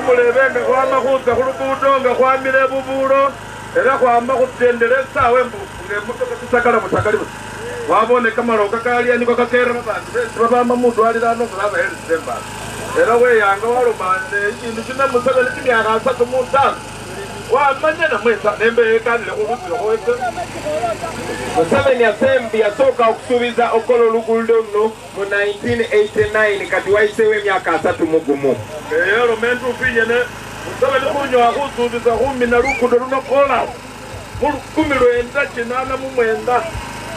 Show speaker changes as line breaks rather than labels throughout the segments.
Khumulebenga khwama khutsa khulugudo nga khwamile bubulo era khwama khutendela esawa ng'emotoka tsisakala mutakali busa wabone kamaroka kalya niko kakera babandu besi babama mudwaliro ano nga babahelesile embala era weyanga walumane ekindu kino Museveni kimyaka 35 wamanya namwesa nembe ekanile khuluzile khwese
Museveni yasooka okusuubiza okola oluguudo luno mu 1989 kati wayiseewo emyaka 31
ero mentu finyene Museveni khunyowa khusuubiza khumina luguudo luno kola mu 1989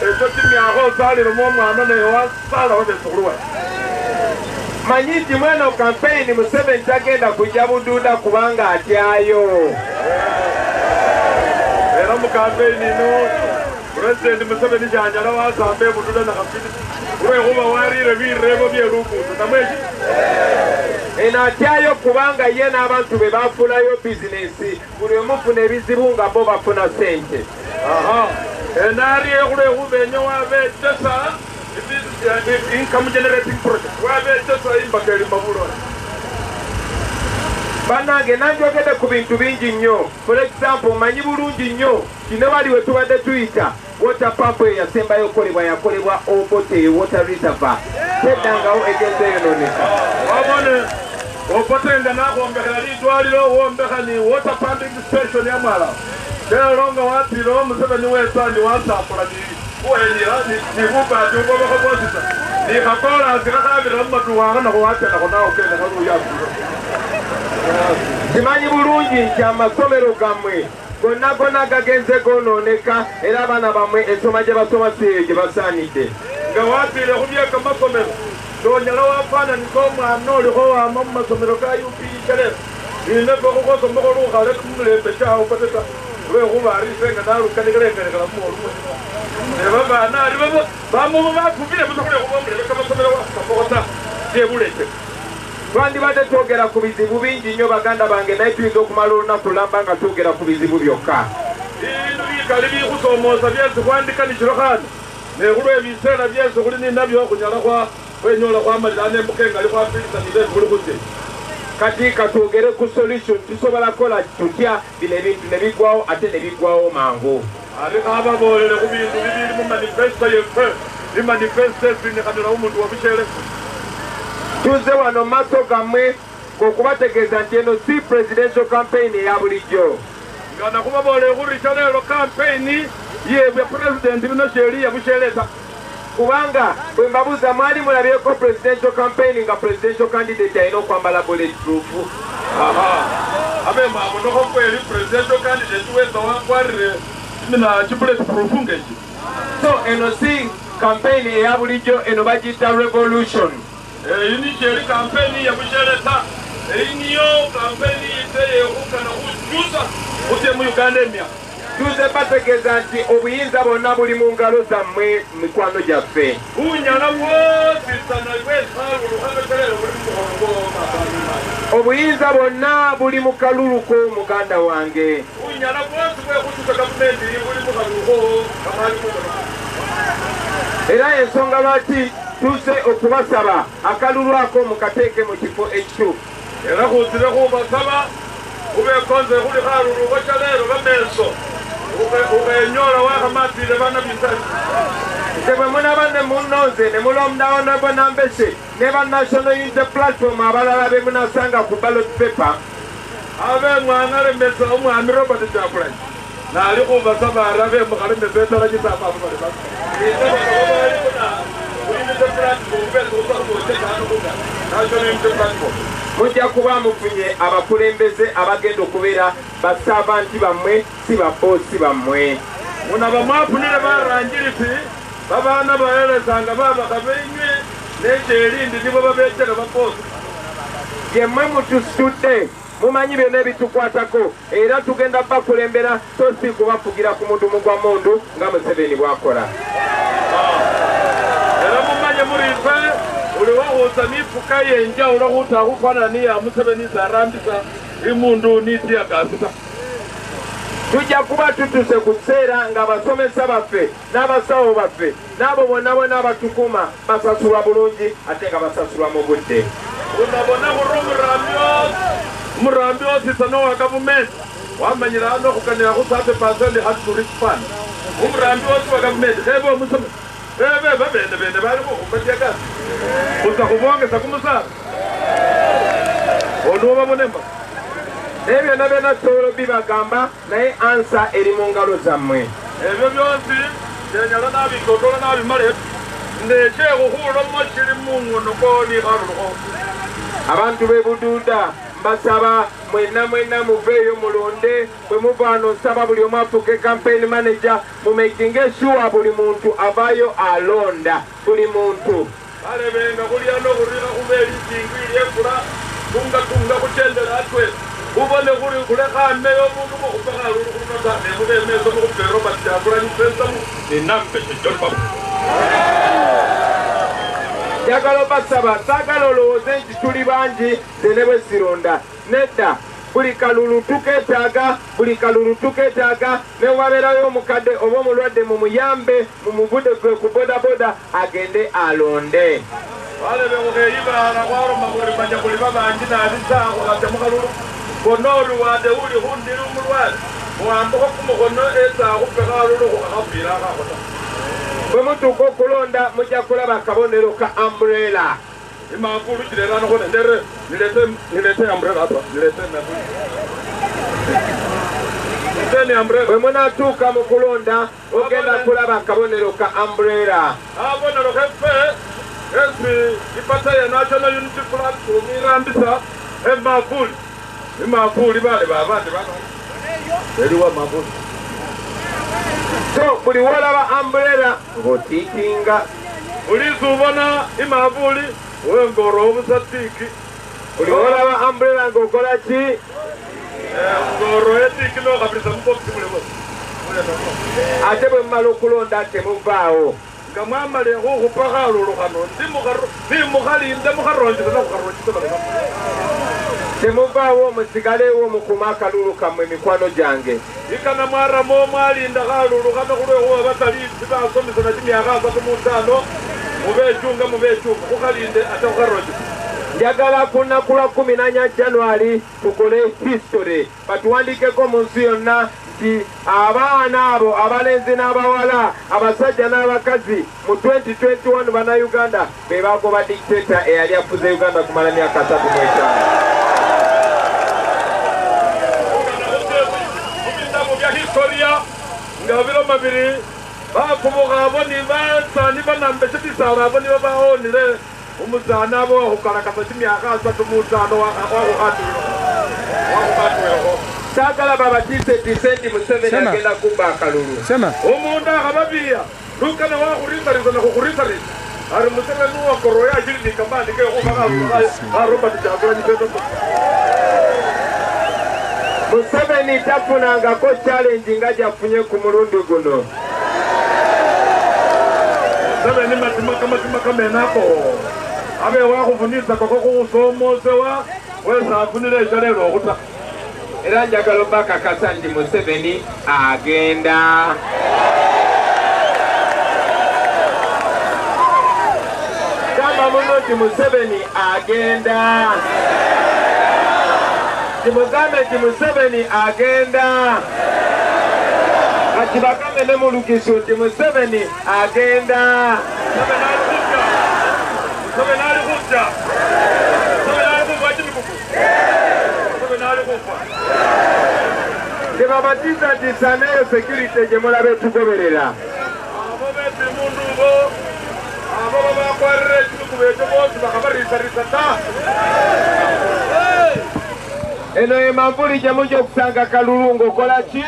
ekyo kimyaka osalilemo omwana naye wasala wabesukuluwa
manyi nti mweno kampeyini Museveni tagenda kujja buduuda kubanga atyayo
era mu kampeyini ino President Museveni janjala wasamba ebududa nakafini lwekhuba warire birebo byeluguudo namweki
eno atyayo kubanga ye n'abantu be bafulayo bizinesi buli omufuna ebizibu nga bo bafuna sente
enariye khulwekhuba enyo wabetesa income generating project wabetesa imbaka eli mabulona
banange nanjogedde ku bintu bingi nnyo. For example manyi bulungi nnyo kino bali we tubadde tuyita water pump eyasembayo okolebwa yakolebwa Obote water reservoir teddangawo egenze yononeka
wabone Obote nga nakwombekera lidwaliro wombeka ni water pumping station yamala lero watiro Museveni wesandi wasapula kuwenira nibubadi ubobako bosisa nikakola zikakabira mumatuwanga nakuwatendako nawe kenda kaluyasiro
kimanyi bulungi nti amasomero gammwe gonna gagenze gononeka era abaana bammwe ensoma gye basoma si eyo gye basaanidde
nga watire kubyeka masomero tonyala wafananiko omwana oliko wama mu masomero ga UPE ineko kukosomako lukhale kumulembe kyawo pateta lwekhuba arisenga nalukanikalekenekala muolumu nebabana ali bamumu bafumile busa khulekhuba omulebeka masomero wakamokota gyebulete
twandibadde twogera ku bizibu bingi nnyo baganda bange naye tuyinza okumala olunaku lulamba nga twogera ku bizibu byokka
bintu bikali bikusoomooza byesi khwandikanikiro khandi nekhulwa ebiseera byesi khuli ninabyo khunyala khwenyola khwamalira nembuka engali khwafilisanile khuli khutye
kati katwogere ku solution tusobola kukola tutya bino ebintu ne biggwawo ate ne biggwawo mangu
abikababolele ku bintu bibiri mu manifesto yeffe imanifesto esinikanira omuntu wabichere
tuze wano maaso gammwe okubategeeza nti eno si presidential campaign eya bulijjo
nga nakubabolele khuricha lero campaign yebwe president bino sheri yabushereta
kubanga bwe mbabuuza mwali mulabyeko presidential campaign nga presidential candidate alina okwambala bulletproof
abe mamunoko kweli presidential candidate weza wakwarire mina bulletproof ngeki
so eno si campaign eya bulijjo eno bagiyita revolution
ini sheri campaign yabushereta niyo campaign yiteyekukana kujusa utye mu Uganda emya
tuze bategeeza nti obuyinza bwonna buli mu ngalo zammwe mikwano gyaffe
bunyala bwosisana lwesalulukabekerere buli mukolongo
obuyinza bwonna buli mu kaluluko muganda wange
bunyala bwosi bwekutuka gavumenti buli mu kaluluko kamali
era ensonga lwaki tuze okubasaba akalulu ako mukateeke mu kifo ekituufu
era kuzire kubasaba ubekonze kuli kalulu bakyaleero bameso ubenyola wakamatire bana bisasi
sebwe munaba ne munonze ne mulondawo nabonambese ne ba National Unity Platform abalala be munasanga ku ballot paper
abe mwangalemesa omwami Robert Kyagulanyi nali kubasaba arabe mukalemesa etalagitamaabali
mujja kuba mufunye abakulembeze abagenda okubeera basaavanti bammwe si baboosi bammwe
munaba mwafunire barangirisi babaana baelezanga babaka benywe nekyerindi nibo babetera baboosi
yemmwe mutusitudde mumanyi byonna ebitukwatako era tugenda bakulembera so si kubafugira ku mudumu gwa mundu nga Museveni bwakola
era mumanye mulife uli wahuza mifuka yenjawulo khutakhufana niya Museveni zarambisa imundu nitiyakasita
tujja kuba tutuse ku kiseera ng'abasomesa baffe n'abasawo baffe n'abo bonna bonna abatukuma basasulwa bulungi ate nga basasulwa mu budde
unabona khurumira myosi Murambi ofisa no wa government wamanyira no kukanira ku 30% hat to risk fund. Murambi wa government hebo musome. Bende bali ko kumpatia kazi. Usakubongeza kumusaba. Oduwa munemba.
Ebyo nabena tolo bibagamba naye answer eri mu ngalo zammwe.
Ebyo byonsi yenyala nabikotola nabimale. Ndeche okuhula mukiri mungono ko ni haruko.
Abantu bebududa mbasaba mwena muveeyo mulonde bwe muvaano nsaba buli omu afuuke campaign manager mumakinge sure buli muntu avaayo alonda buli muntu
alebenga kulya nokurira kubeeri kingwiri ekula tunga kuchendera atwe ubone kuri kuleka mmeyo omuntu mukupaka lulukunota nemubemezo mukupera Robert Kyagulanyi Ssentamu enambe kyejjolpamu
njagala basaba saagala olowooze nti tuli bangi zene bwe sironda nedda buli kalulu tuketaaga ne wabeerayo omukadde oba omulwadde mumuyambe mumuvude gwe ku bodaboda agende alonde
balebe kukeyibaala kwaroma kulimanya kuliba bangi nabisaako kate mukalulu konna oluwadde uli hundiri omulwadde muwambuka kumukono esaakupe kalulu kukakafiira akakota
bwe mutuuka okulonda mujja kulaba akabonero ka umbrella
imavulu kirera nokone ndere nilete umbrella hapa nilete umbrella
bwe munatuuka mu kulonda ogenda kulaba akabonero ka umbrella
abonero kefe esi ipata ya National Unity Platform irambisa imavuli bale babandi bano eriwa mavuli
so buli walaba umbrella ng'otiitinga
ulizuubona imavuli wengoro obusatiki
buli walaba umbrella ng'okola ki
ngoro etiki nokabiriza mubokisi mulebo
ate bwe mumala okulonda temuvaawo
nga mwamale okupaka alulukano ndimukhalinde mukharonjeza nakukharonjeza baleka
temuvaawo musigalewo mukuma akalulu kammwe mikwano gyange
ikana mwaramo mwalinda khalulukano khulwekhuba batalisi basomesa na kimyaka 35 mubechunga kukhalinde ate kukharonjeza
njagala ku lunaku lwa 14 January tukole history batuwandikeko mu nsi yonna nti abaana abo abalenzi n'abawala abasajja n'abakazi mu 2021 bannayuganda be bagoba dictator eyali afuze Uganda kumala myaka 35
nga biro mabiri bakubuka aboni basani banambeshe bisala aboni babawonile umusana abo wakukalakasa kimyaka 35 wakuhatuleko
saagala babatiise tisendi Museveni agenda kubba akalulu
omuntu akababiya lukana wakurinzariza nakukurinzariza ari Museveni wakoroya ajirindika mbandike okubaka Robert Kyagulanyi Ssentamu
Museveni tafunangako challenge nga gyafunye ku mulundi guno
Museveni matimaka menako abe wakuvunisa koko kusomosewa wesa afunire ekyalero okuta
era njagala obakakasa nti Museveni agenda gamba muno nti Museveni agenda kimugambe nti Museveni agenda kati bagambe ne mu Lugisu nti Museveni agenda tebabatiisatiisa neyo security gye mulabe tugoberera
abo besi mundu bo abo babakwarira ekitukuba ekyo boosi bakabarisarisa ta
eno emanvuli gye mujja okusanga kalulu ng'okola ki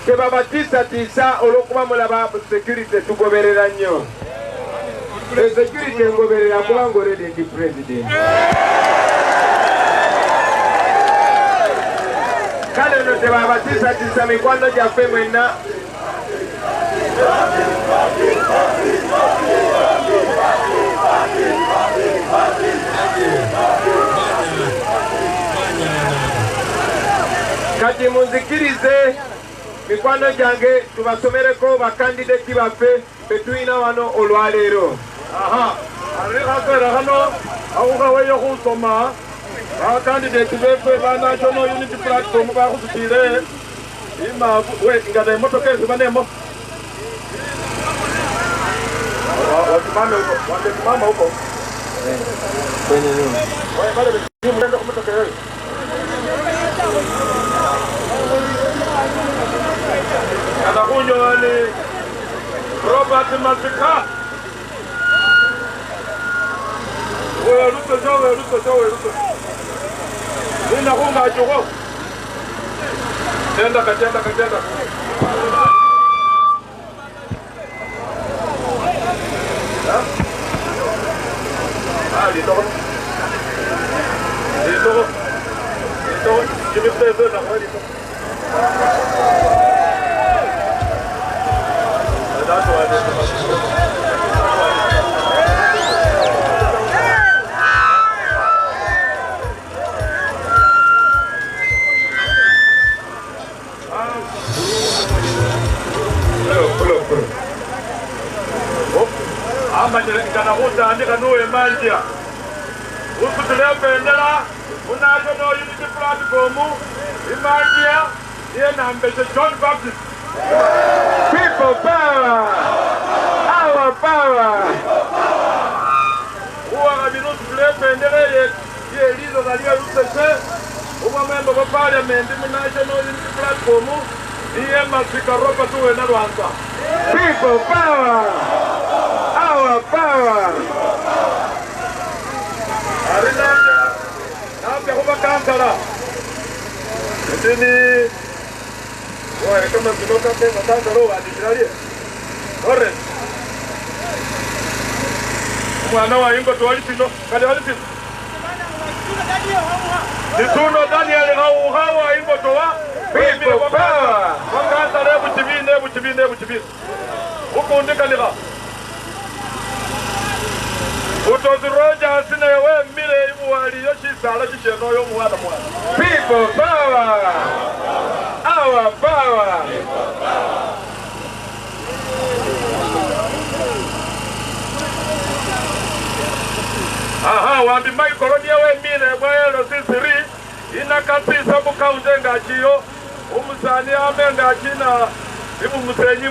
tebabatiisatiisa olw'okuba mulaba security tugoberera nnyo security ngoberera kuba ng'oledi ndi president kale no tebabatiisatiisa mikwano gyaffe mwenna kati munzikirize mikwano gyange tubasomereko bakandideti baffe betulina wano olwaleero
ari kaseera hano auka weyo kusoma candidate befe ba National Unity Platform ba kusitire ima we ngada motoka ezi banemo wasimame huko kwenye nini wale mnaenda kumotoka yeye anakunywa ni Robert Masika wewe ruto nina kunga choko tenda katenda Lito kimepesa na kweli kana utandika nuwe manjia usutule bendera National Unity Platform imanjia ye nambeshe John Baptist people power our power uwa kabinu usutule bendera ye lizo zalia usese uwa member of parliament National Unity Platform iye Masika Robert uwe na Rwanda people power our power. Arinanda, naambia kuba kansala. Ndini, wewe kama kutoka kwa kansala wa Nigeria. Ore. Mwana wa ingo to alipino, kale alipino. Nituno Daniel hawa ingo to wa. People power. Kansala buchibine. Uko ndika Utozi Roger sina yewe mile imuwali yoshisala shisheno yo mwana. People power. Our power. Aha, wambi Michael yewe mile mwelo sisiri inakapisa bukaunjenga chiyo umusani amenga china ibu musenyi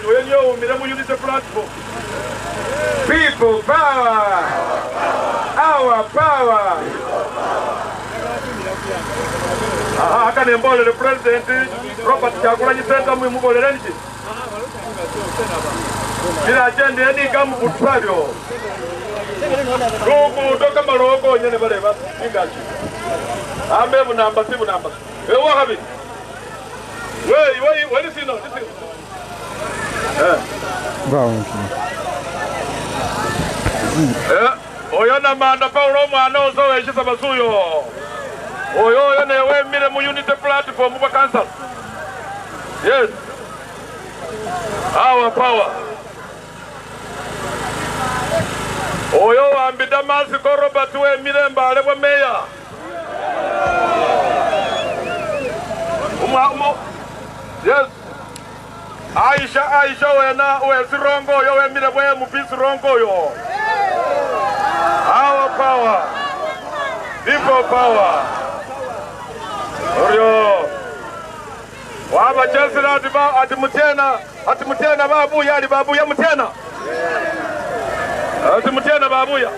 wenyo umile mu Unity Platform. People power. Our power. Aha, kane mbole le president Robert Kyagulanyi Ssentamu mumubole nchi. Bila agenda eni gamu butwalyo. Lugu doka maloko nyene baleba ingachi. Ambe bunamba si bunamba. Ewa habi. Wei sino. Oyo na manda Paulo mwana ozoweshi sabasuyo. Oyo newe mire mu Unity Platform ba cancel. Yes. Our power. Oyo ambida Masika Robert we mire mbale bwa meya. Yes. Aisha wena sirongo yo we mire bwa mupisi rongo yo. Our power. People power. Oryo. Waba chesila ati mutena babuya mutena. Ati mutena babuya.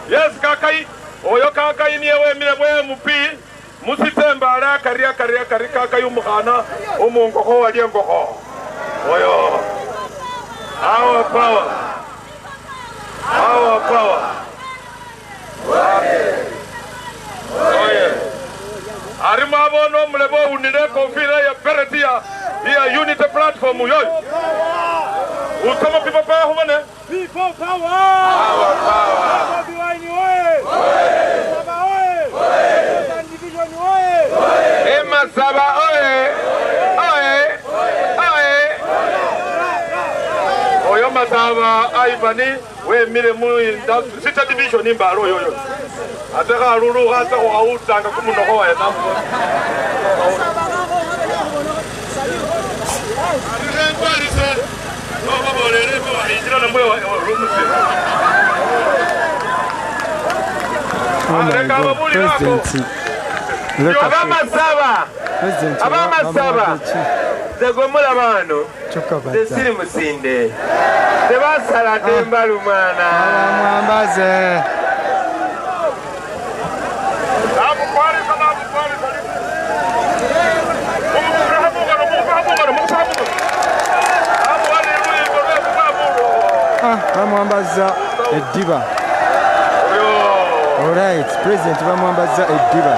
Yes kakai. Oyo kakai niye we mire bwa mupi. Musitemba ala karia kakai umukana umungoko wali ngoko. Oyo. Our power. Our power. Oye. Arimabo mlebo unire kofira ya peretia ya Unity Platform yoyo. Usoma people power humane? People power. Our power. Saba oye. Oyo Masaba Aibani we mire mu industry sita division imbaro yoyo. Ataka ruru hata kwa utanga kumunoko wa nambo.
abamasaba zegomula bano zesiri musinde tebasala tembalu mwana
mwambaze bamwambaza eddiba. Alright, President bamwambaza eddiba.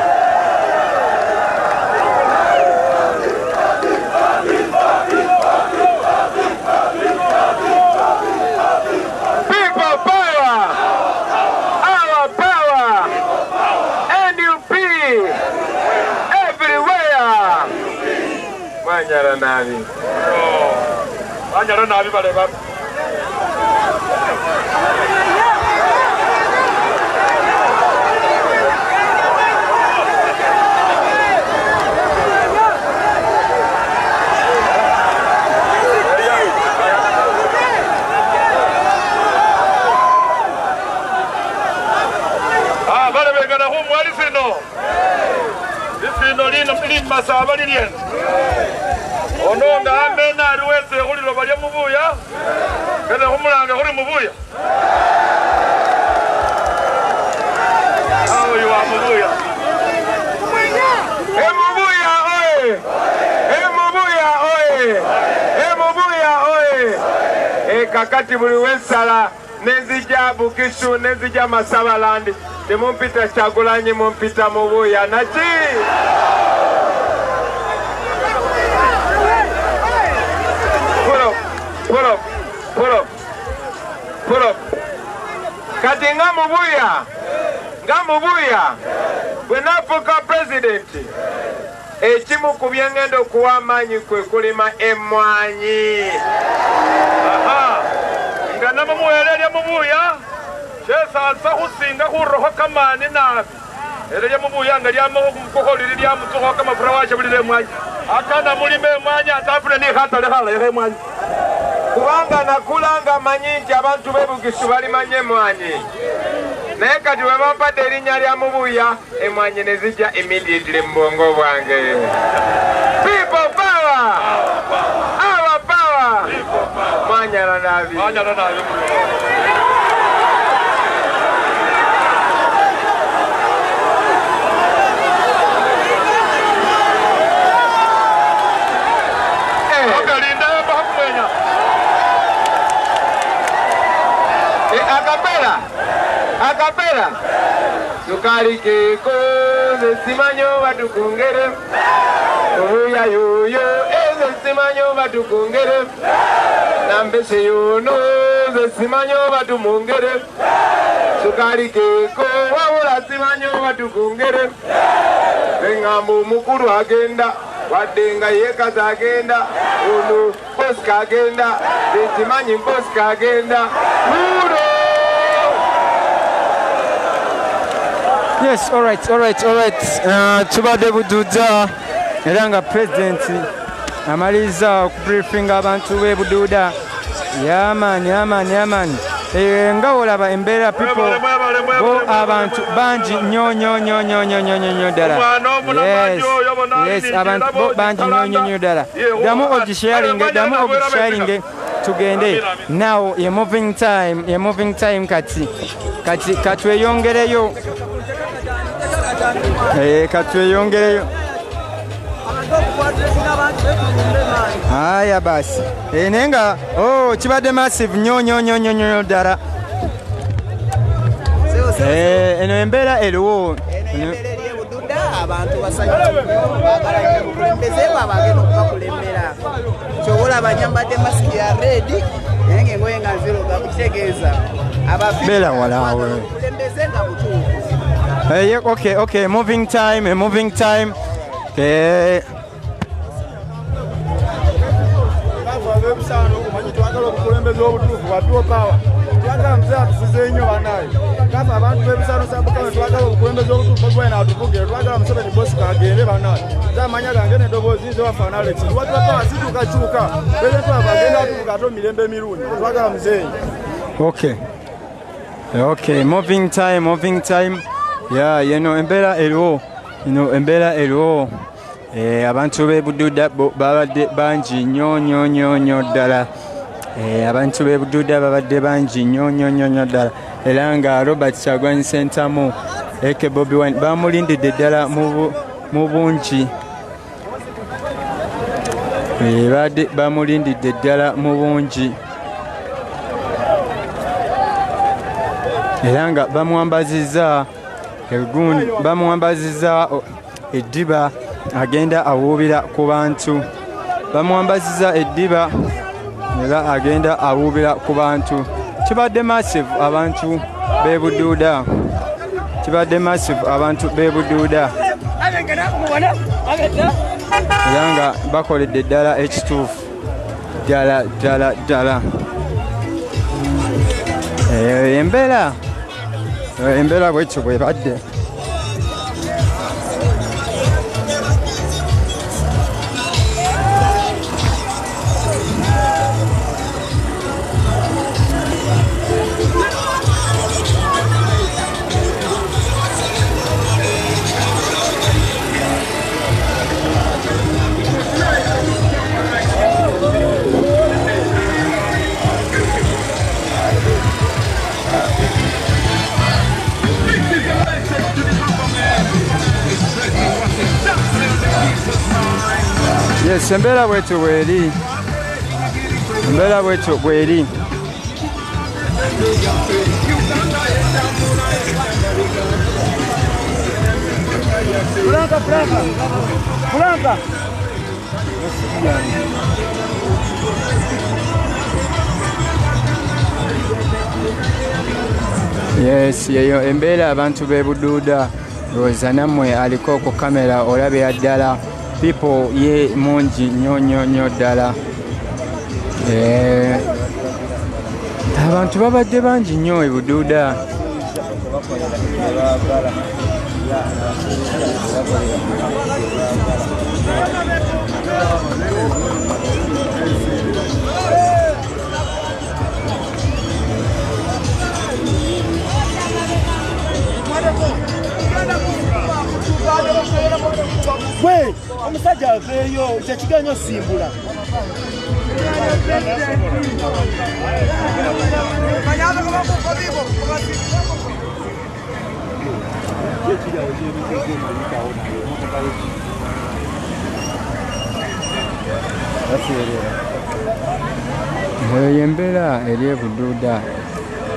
People power, our power, NUP, everywhere. Wanyara nabi. Wanyara nabi baleba. Masaba lilien ononga amena aliweze khulilo balya mubuya kene khumulanga khuli mubuya awo yuwa mubuya emubuya oye emubuya oye emubuya oye kakati buli wesala nenzija Bukishu nenzija Masabalandi temumpita Kyagulanyi mumpita mubuya naki Pull up. Kati nga mubuya bwenafuuka pulezidenti ekimu ku byengenda okuwa amaanyi kwe kulima emmwanyi. Nga namumuwera erya mubuya kyesansa kusinga kuroho kamaani naabi erya mubuya nga lyamukokoliri lyamutsukaho kamafura wakebulira emmwanyi akana mulima emmwanyi atafune nikhatale khalayeho emmwanyi kubanga nakulanga manyi nti abantu b'Ebugisi balimanya emmwanyi naye kati bwe bampadde erinnya lya mubuya emmwanyi ne zijja immediately mu bwongo bwange. People power, our power. Mwanyala nabi. Akapera sukari keko zesimanyo batukungere oya yoyo zesimanyo batukungere nambese yono zesimanyo batumungere sukari keko wabula simanyo batukungere engambo mukuru agenda wadenga yekaza agenda ono boska agenda zesimanyi boska agenda uro.
Yes, all right. Tubadde Bududa era nga president amaliza okubriefinga abantu b'e Bududa. Yaman. Nga olaba embeera people bo abantu bangi nnyo ddala. Yes, abantu bo bangi nnyo ddala. Damu ogisharinge tugende. Now ye moving time kati weyongereyo. Katweyongereyo. Haya basi. Nenga kibadde massive nnyo ddala. Eno embeera eriwo.
Abantu basanyufu okulembeze bagenda okubakulembera kyobola abanyambadde masiki ya red naye ng'engoye nga nziruga kukitegeeza
beera walaawe
okulembeze nga butuufu.
Okay, moving time.
Twagala obukulembeze obutuufu bwatuukawa twagala muzee atufuze nnyo banaye kasa abantu b'ebisano sabukame twagala obukulembeze obutuufu bwena atuvugire twagala Museveni Bosco agende banaye zamanya gange n'eddoboozi nze wafaana Alex tuwatuwakawa situukakyuka pulezidenti waffe agenda atuuka ate mirembe emirundi twagala muzeeyi.
Okay, moving time. ya yeno embeera eriwo ino embeera eriwo abantu b'e Bududa babadde bangi nnyo ddala abantu b'e Bududa babadde bangi nnyo ddala era nga Robert Kyagulanyi Ssentamu aka Bobi Wine bamulindidde ddala mu bungi bamulindidde ddala mu bungi era nga bamwambazizza eddiba agenda awuubira ku bantu bamwambazizza eddiba era agenda awuubira ku bantu kibadde massive abantu b'e Bududa era nga bakoledde ddala ekituufu ddala embeera bwekyo bwebadde yes embeera bwetyo bweri Franca. Yes, yeyo embeera abantu b'e Bududa ndowooza nammwe aliko ku kamera olabira ddala people ye mungi nnyo ddala abantu babadde bangi nnyo e Bududa
Gwe omusajja aveeyo kyekiganyo simbula
eyo embeera eri e Bududa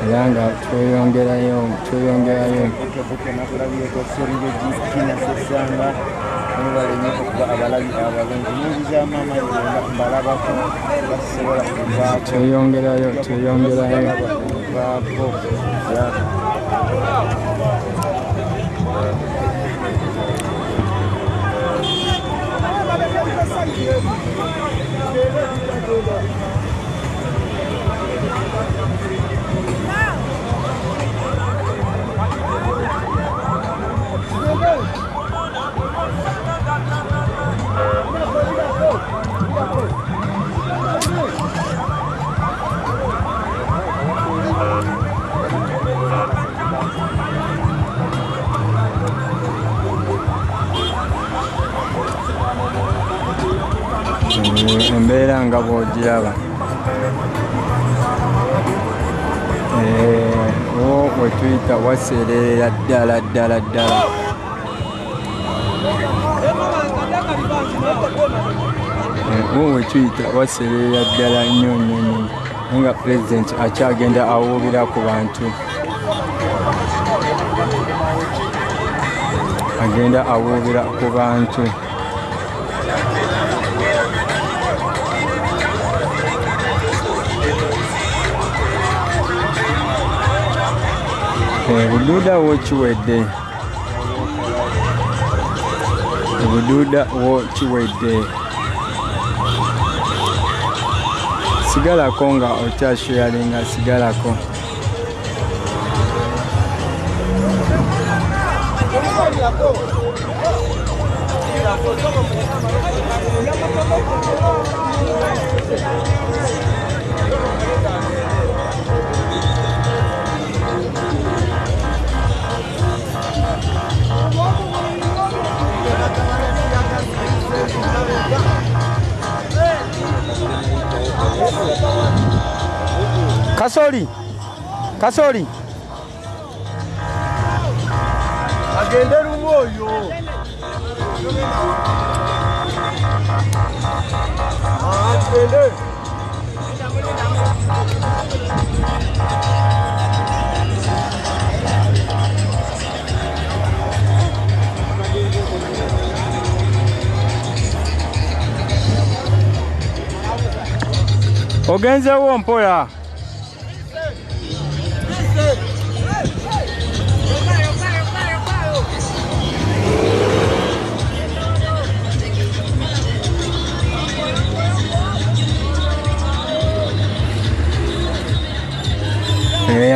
era nga tweyongerayo embeera nga bw'ogiraba we tuyita waseerera ddala we tuyita waseerera ddala nnyo nga pulezidenti akyagenda awuubira ku bantu Bududa wo kiwedde sigalako nga okyasharinga sigalako Kasoli
agende lumu oyo agende
ogenzewo mpola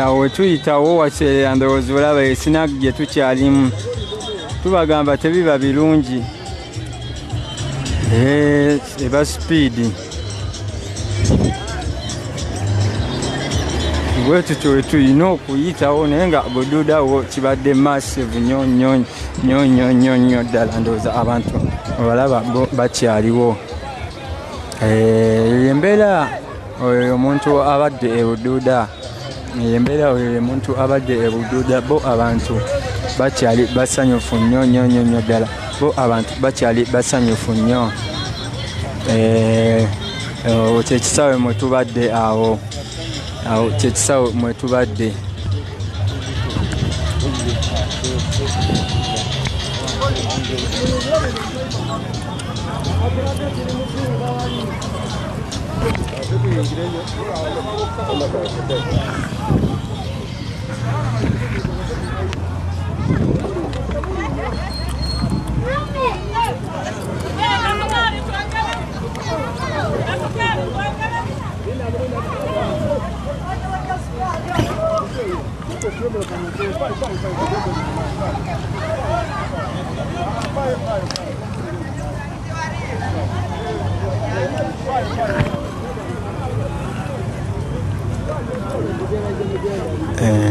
awo tuyitawo waseera ndowooza olaba esinaku gye tukyalimu tubagamba tebiba birungi eba sipiidi bwe tutyo we tulina okuyitawo naye nga buduudawo kibadde massive nnyo ddala ndowooza abantu obalaba bakyaliwo embeera oyo omuntu abadde ebuduuda embeera oyo omuntu abadde ebuduuda bo abantu bakyali basanyufu nnyo ddala bo abantu bakyali basanyufu nnyo kyekisawe mwe tubadde awo kyekisawe mwe tubadde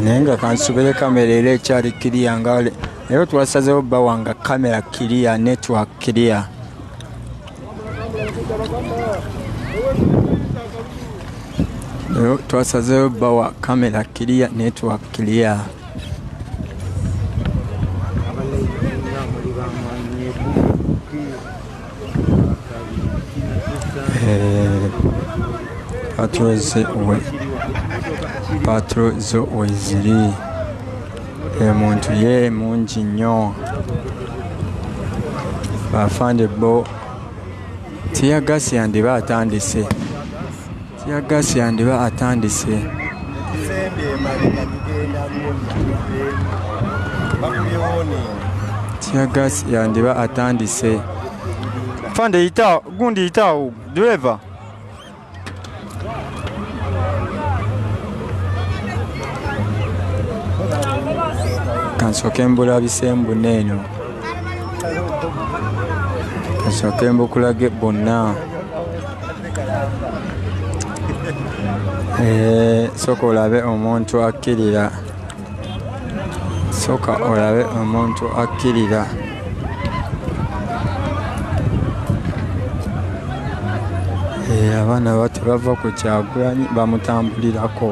naye nga kansubire kamera era ekyali kiriya nga leero twasazeewo bawanga kamera kiriya network kiriya leero twasazeewo bawa kamera kiriya network kiriya patro zo weziri omuntu ye mungi nnyo bafande bo tiyagasi yandiba atandise tiyagasi yandiba atandise fande yitawo gundi yitawo driver kansoke mbulabise mbuneeno kansoke mbukulage bonna soka olabe omuntu akkirira abaana bati bava ku Kyagulanyi bamutambulirako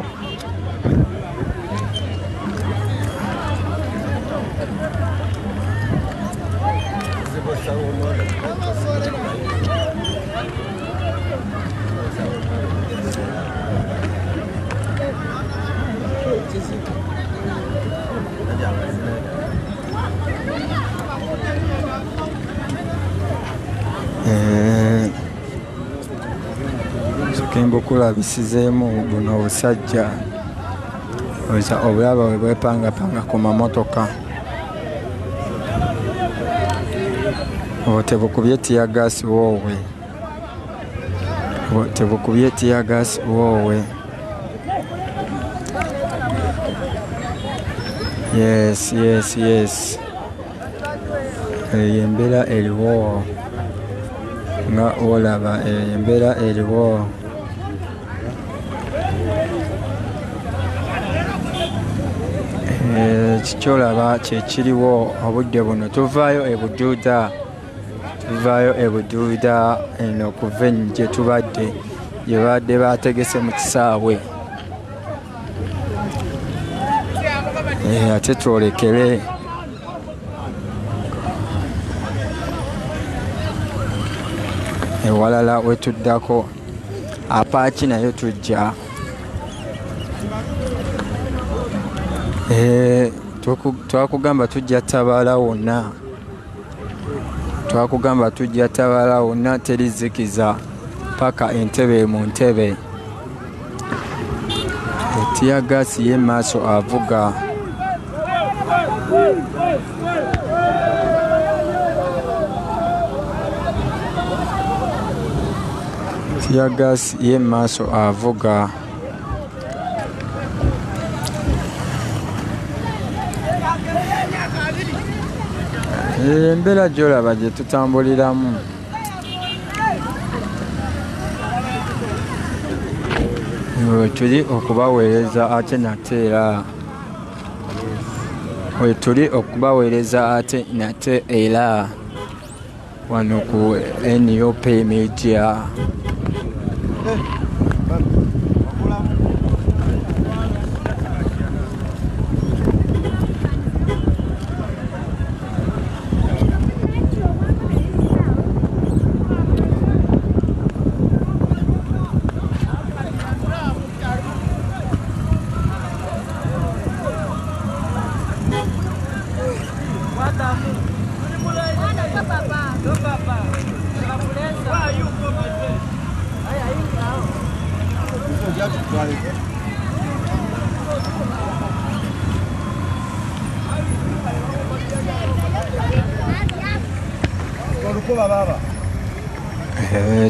kulabisizeemu buno obusajja obulaba bwe bwepangapanga ku mamotoka tebukubye tiyagasi woowe yes embeera eriwo nga olaba embeera eriwo kikyolaba kyekiriwo obudde buno tuvaayo ebuduuda eno okuva gye tubadde gye badde bategese mu kisaawe ate twolekere ewalala wetuddako apaaki nayo tujja twakugamba tujja Tabaala wonna terizikiza paka Entebbe mu Ntebe Tiyagasi ye maaso avuga Tiyagasi ye maaso avuga embeera gy'olaba gye tutambuliramu wetuli okubaweereza ate nate era wano ku NUP Media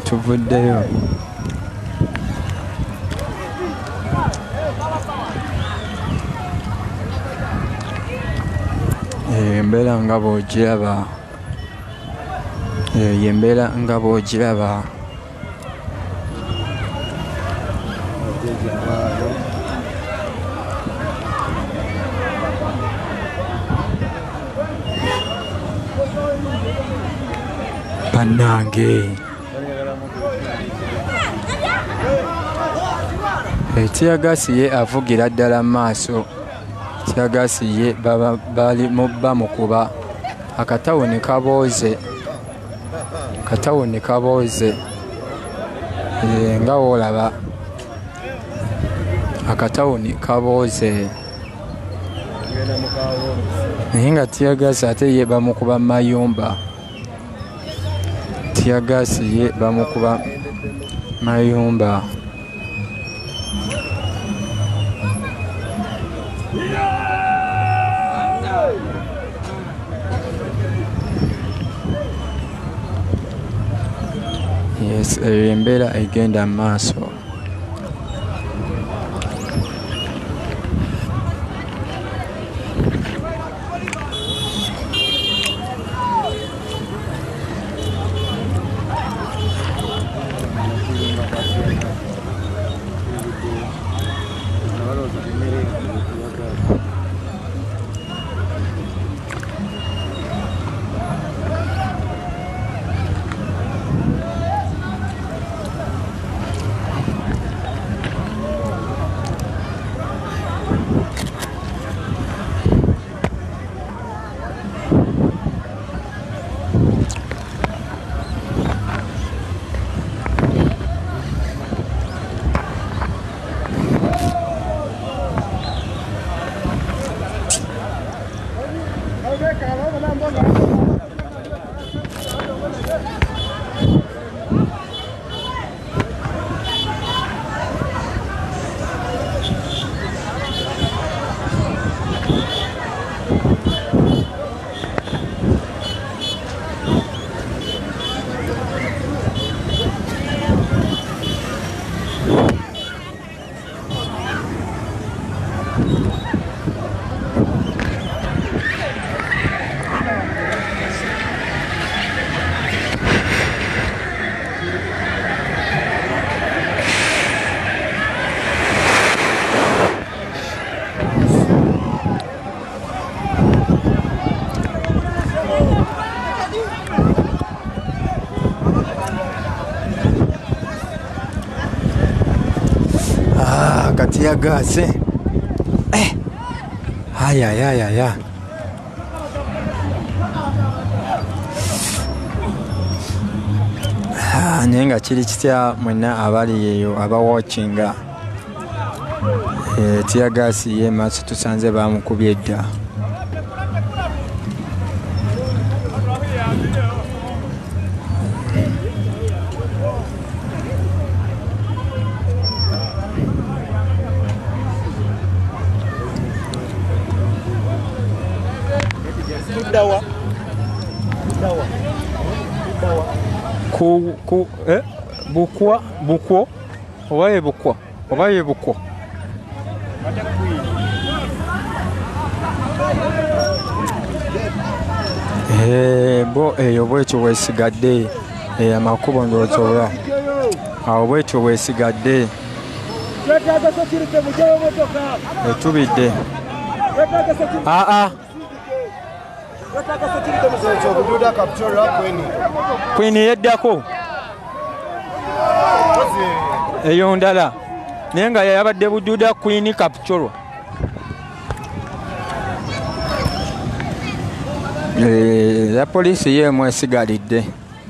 tuvuddeyo embeera nga bw'ogiraba bannange Tiyagasi ye avugira ddala maaso Tiyagasi ye bali bamukuba akatawo ne kabooze nga woolaba akatawo ne kabooze naye nga Tiyagasi ate ye bamukuba mayumba Tiyagasi ye bamukuba mayumba yes embeera egenda maaso Tiyagasi ayayayaya naye nga kiri kitya mwenna abali eyo abawatchinga tiyagaasi ye maaso tusanze bamukubye edda bukwo oba ye bukwo bo eyo bwekyo weesigadde amakubo ndowooza awo bwekyo weesigadde etubidde Queen yeddako eyo ndala naye nga yabadde bududa Queen Capitol ya poliisi yeemu esigalidde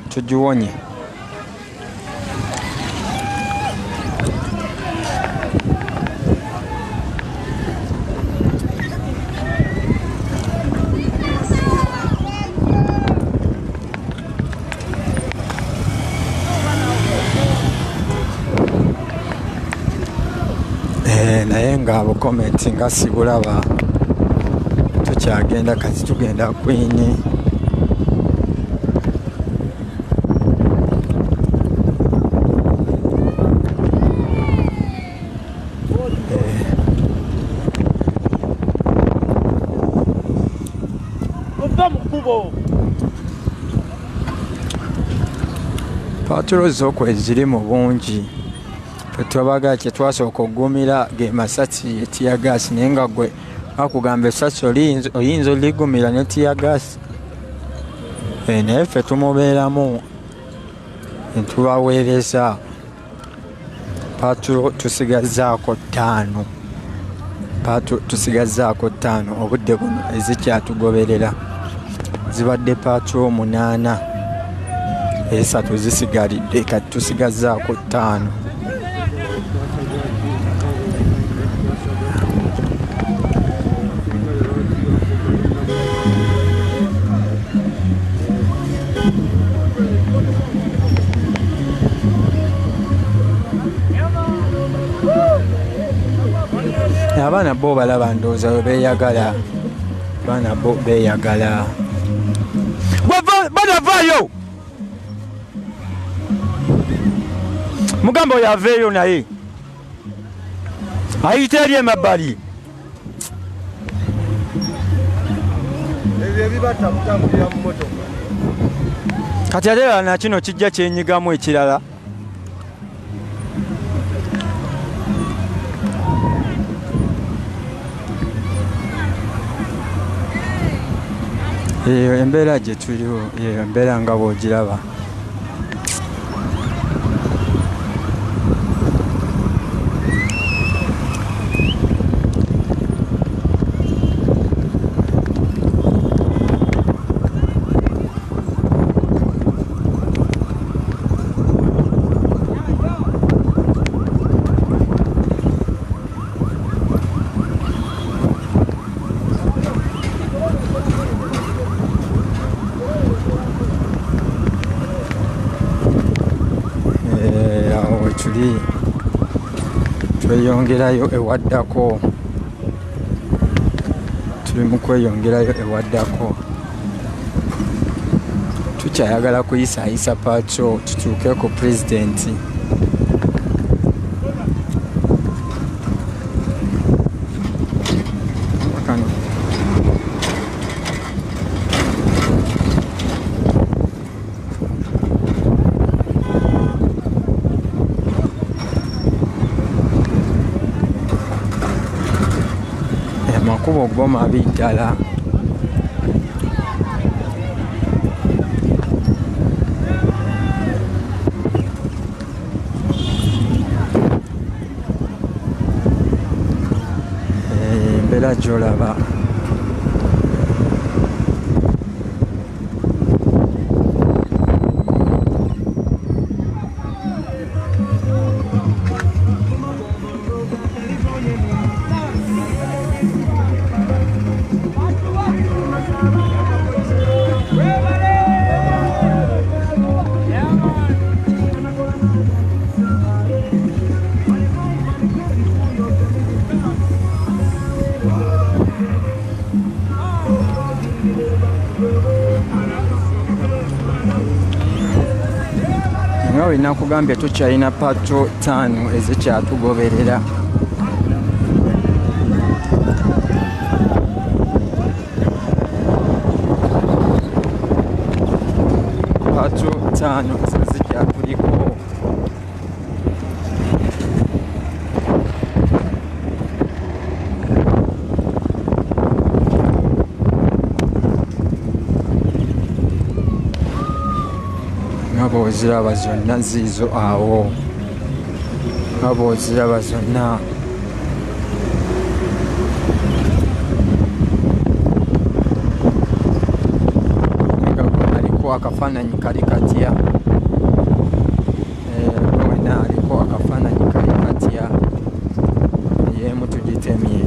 tugiwonye naye nga bukomenti nga sibulaba tukyagenda kati tugenda Queen patro zokwe ziri mu bungi twabaga kye twasooka okugumira ge masasi etiyagaasi naye nga gwe akugamba essasi oyinza oligumira ne tiyagaasi naye ffe tumubeeramu netubaweereza patro tusigazaako 5 obudde buno ezikyatugoberera zibadde patro 8 3 zisigalidde kati tusigazaako 5 abaana bo balaba ndowooza we beeyagala abaana bo beeyagala banavaayo mugamba oyo aveeyo naye ayita eri emabbali
ebyo ebibatta kutambulira mu motoka
kati ate era nakino kijja kyenyigamu ekirala eyo embeera gye tuliwo eyo embeera nga bw'ogiraba tweyongerayo ewaddako tuli mu kweyongerayo ewaddako tukyayagala kuyisaayisa patro tutuuke ku pulezidenti amakubo go mabi ddala embeera gy'olaba nga bwe nakugambye tukyalina pato 5 ezikyatugoberera. Pato 5 zikyatuliko. nga bw'oziraba zonna ziizo awo, nga bw'oziraba zonna. Aliko akafaananyi kali katya, wena aliko akafaananyi kali katya, yeemu tugitemye.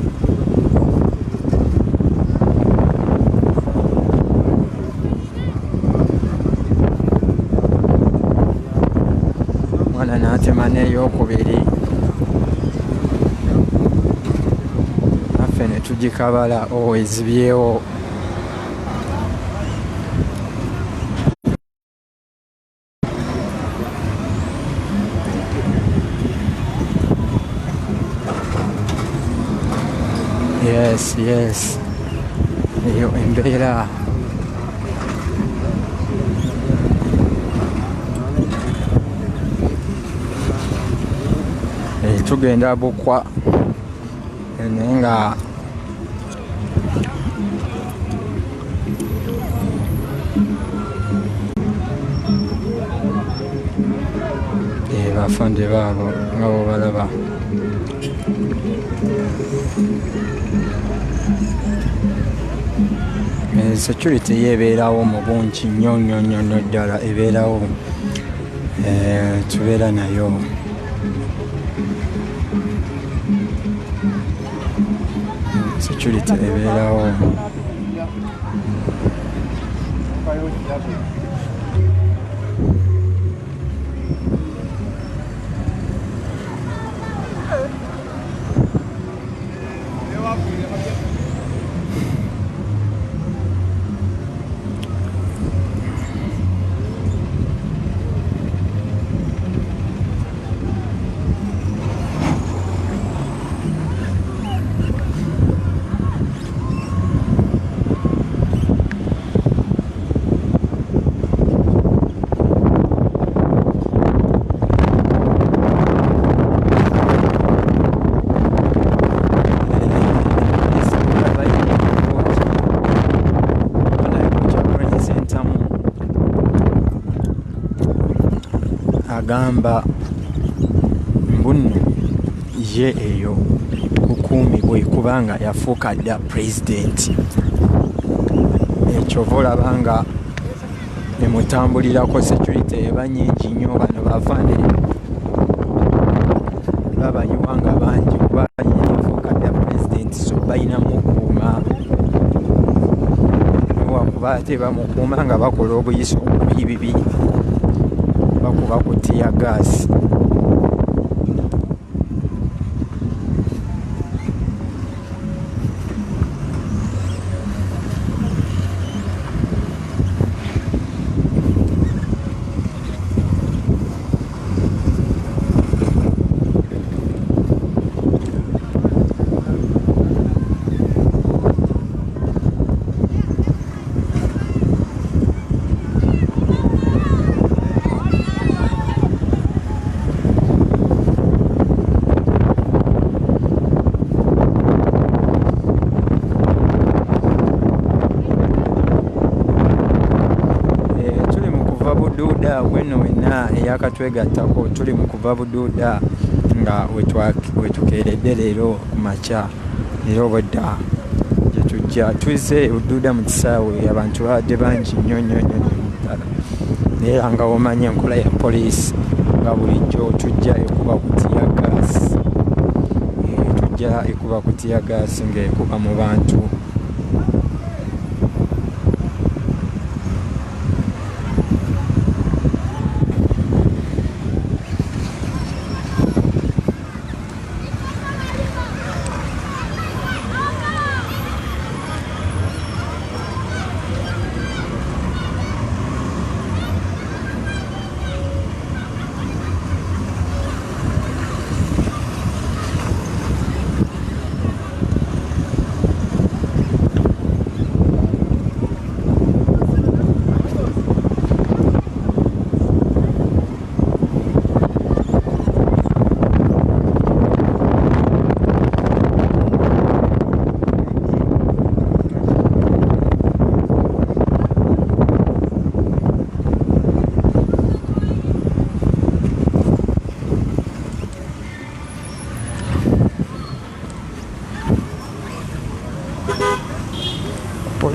N'atema n'eyokubiri, naffe ne tugikabala ezibyewo. Yes, eyo embeera. Tugenda bukwa naye nga bafande baabo nga bwebalaba. Security yeebeerawo mu bungi nnyo ddala, ebeerawo, tubeera nayo. Security ebeerawo. Agamba mbuno ye eyo kukuumibwe kubanga yafuuka dda pulezidenti. Ekyo olaba nga emutambulirako security eba nnyingi nnyo. Bano bafande babayiwa nga bangi kuba yafuuka dda pulezidenti, so balinamu okukuuma. Wakuba ate bamukuuma nga bakola obuyiso obubibi, bakuba ku tiya gaasi. Weno wena eyakatwegattako, tuli mu kuva Buduuda nga wetukeeredde leero ku makya. Era obwedda gye tujja tuzze Buduuda mu kisaawe, abantu babadde bangi nnyo ddala. Naye nga omanya enkola ya poliisi nga bulijjo tujja ekuba ku tiya gaasi, tujja ekuba ku tiya gaasi ng'ekuba mu bantu.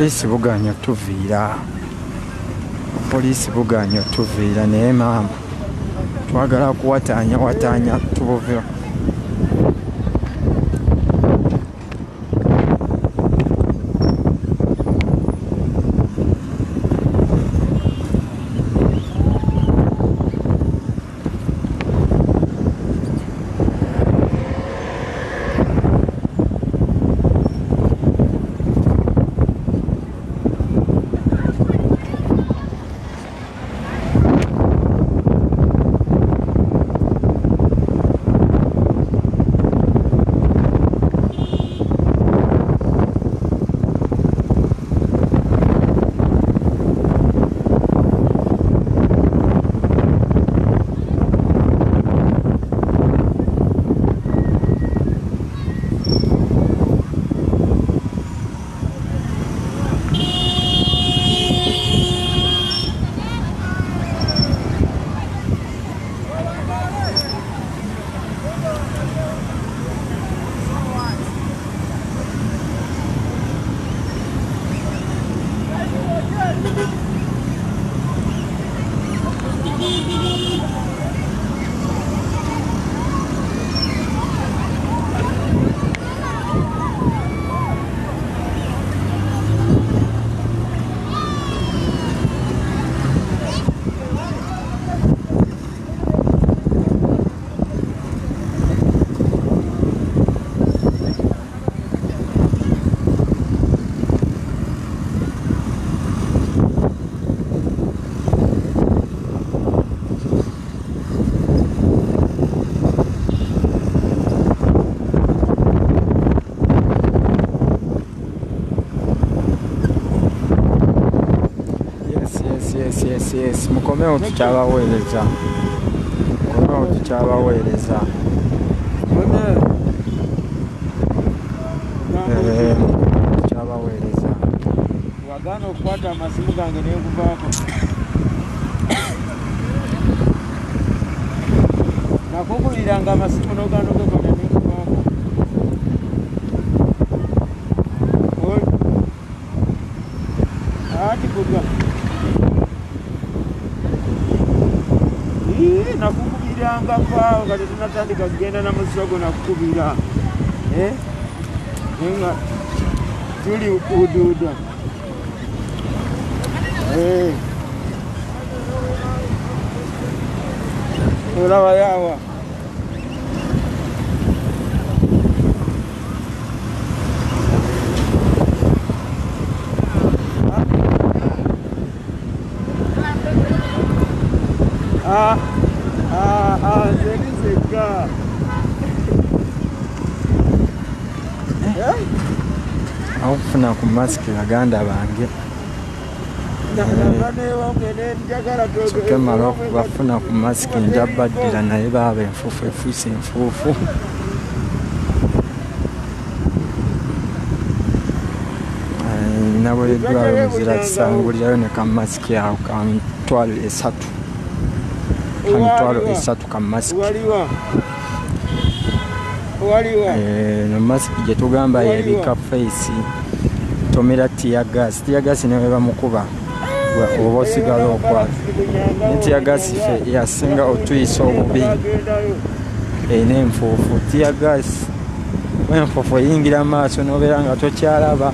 Poliisi buganya tuviira. Poliisi buganya tuviira naye maama twagala kuwataanya tubuve. Yes, mukomeo tukyabaweereza. Mukomeo tukyabaweereza. Tukyabaweereza.
Wagana okukwata amasimu gange n'ekuvaako. Nakuguliranga amasimu n'ogana okukwata n'ekuvaako. Ati kuga. Nakukubiranga paawo kati tunatandika kugenda na musogo nakukubira. Nga tuli uduuda. Olaba yawa. Zerizeka.
Aho kufuna ku masiki baganda bange. Kemala okubafuna ku masiki njabaddira naye baaba enfuufu efuuse enfuufu. Naweereddwayo muzira kisangulirayo ne kamasiki awo ka mitwalo 3. Kamitwalo 3 ka masiki. No masiki gye tugamba yebika face tomera tiyagas ne bamukuba oba osigala okwata tiyagas fe yasinga otuyisa obubi n'enfuufu tiyagas enfuufu eyingira maaso nobeera nga tokyalaba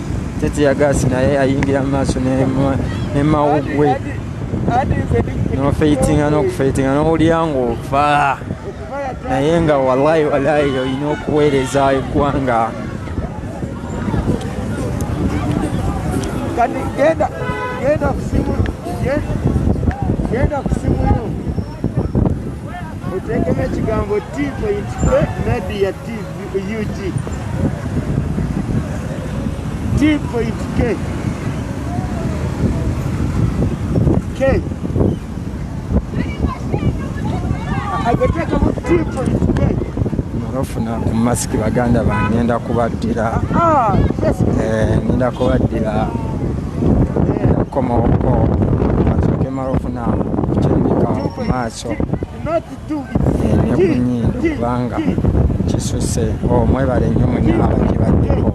tiyagas naye ayingira maaso nemawugwe nofeitinga n'okufeitinga n'owulira ng'ofa naye nga wallahi olina okuweereza eggwanga.
Kati genda ku simu yo oteekemu ekigambo T.K Media TV UG. T.K K agateekamu T.K
ofuna ku masiki baganda bange ngenda kubaddira ngenda kubaddira komoko asooke mala ofuna kukyembika ku maaso ne ku nnyindo kubanga kisuse mwebale nnyo mwenna abagibaddeko.